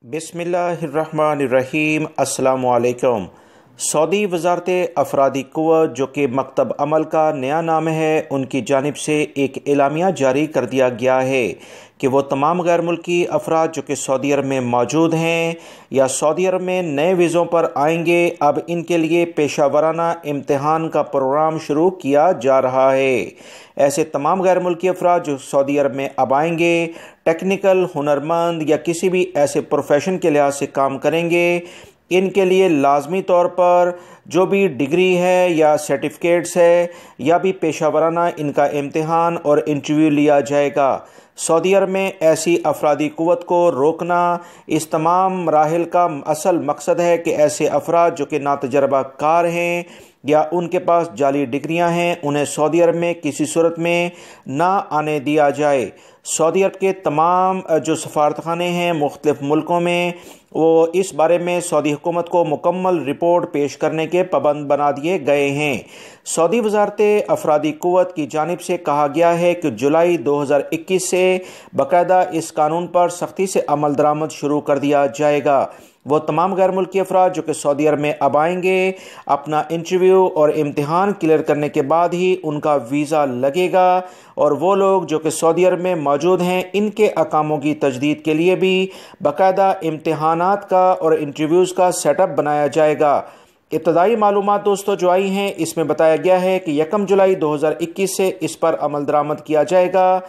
बिस्मिल्लाहिर्रहमानिर्रहीम। अस्सलामु अलैकुम। सऊदी वज़ारत अफरादी क़ुव्वत, जो कि मकतब अमल का नया नाम है, उनकी जानिब से एक एलामिया जारी कर दिया गया है कि वो तमाम गैर मुल्की अफराद जो कि सऊदी अरब में मौजूद हैं या सऊदी अरब में नए वीज़ों पर आएंगे, अब इनके लिए पेशा वराना इम्तिहान का प्रोग्राम शुरू किया जा रहा है। ऐसे तमाम गैर मुल्की अफराद जो सऊदी अरब में अब आएंगे, टेक्निकल, हुनरमंद या किसी भी ऐसे प्रोफेशन के लिहाज से काम करेंगे, इनके लिए लाजमी तौर पर जो भी डिग्री है या सर्टिफिकेट्स है या भी पेशा वराना इनका इम्तिहान और इंटरव्यू लिया जाएगा। सऊदी अरब में ऐसी अफरादी क़ुव्वत को रोकना, इस तमाम मराहिल का असल मकसद है कि ऐसे अफराद जो कि नातजर्बा कार हैं या उनके पास जाली डिग्रियां हैं, उन्हें सऊदी अरब में किसी सूरत में ना आने दिया जाए। सऊदी अरब के तमाम जो सफारतखाने हैं मुख्तलिफ मुल्कों में, वो इस बारे में सऊदी हुकूमत को मुकम्मल रिपोर्ट पेश करने के पाबंद बना दिए गए हैं। सऊदी वज़ारत अफरादी क़ुव्वत की जानिब से कहा गया है कि जुलाई 2021 से बाकायदा इस कानून पर सख्ती से अमल दरामद शुरू कर दिया जाएगा। वो तमाम गैर मुल्की अफराद जो कि सऊदी अरब में अब आएंगे, अपना इंटरव्यू और इम्तिहान क्लियर करने के बाद ही उनका वीज़ा लगेगा, और वो लोग जो कि सऊदी अरब में मौजूद हैं, इनके अकामों की तजदीद के लिए भी बाकायदा इम्तिहानात का और इंटरव्यूज़ का सेटअप बनाया जाएगा। इब्तदाई मालूमात दोस्तों जो आई हैं, इसमें बताया गया है कि 1 जुलाई 2021 से इस पर अमल दरामद किया जाएगा।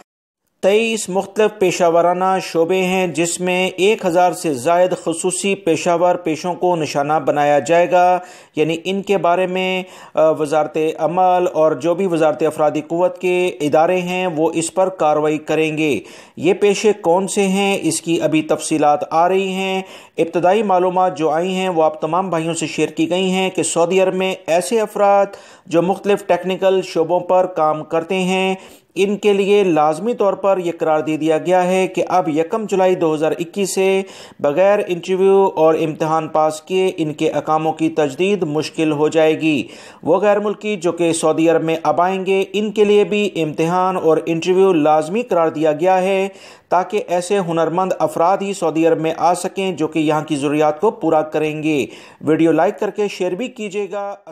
23 मुख्तलिफ पेशा वराना शोबे हैं, जिसमें 1000 से ज़ायद खसूसी पेशावर पेशों को निशाना बनाया जाएगा। यानी इनके बारे में वज़ारत अमल और जो भी वज़ारत अफरादी क़ुव्वत के इदारे हैं वो इस पर कार्रवाई करेंगे। ये पेशे कौन से हैं, इसकी अभी तफसीलात आ रही हैं। इब्तदाई मालूमात जो आई हैं वो आप तमाम भाइयों से शेयर की गई हैं कि सऊदी अरब में ऐसे अफराद जो मुख्तलिफ टेक्निकल शोबों पर काम करते हैं, इनके लिए लाजमी तौर पर यह करार दे दिया गया है कि अब 1 जुलाई 2021 से बगैर इंटरव्यू और इम्तिहान पास किए इनके अकामों की तजदीद मुश्किल हो जाएगी। वो गैर मुल्की जो कि सऊदी अरब में अब आएंगे, इनके लिए भी इम्तिहान और इंटरव्यू लाजमी करार दिया गया है, ताकि ऐसे हुनरमंद अफराद ही सऊदी अरब में आ सकें जो कि यहाँ की ज़रूरियात को पूरा करेंगे। वीडियो लाइक करके शेयर भी कीजिएगा।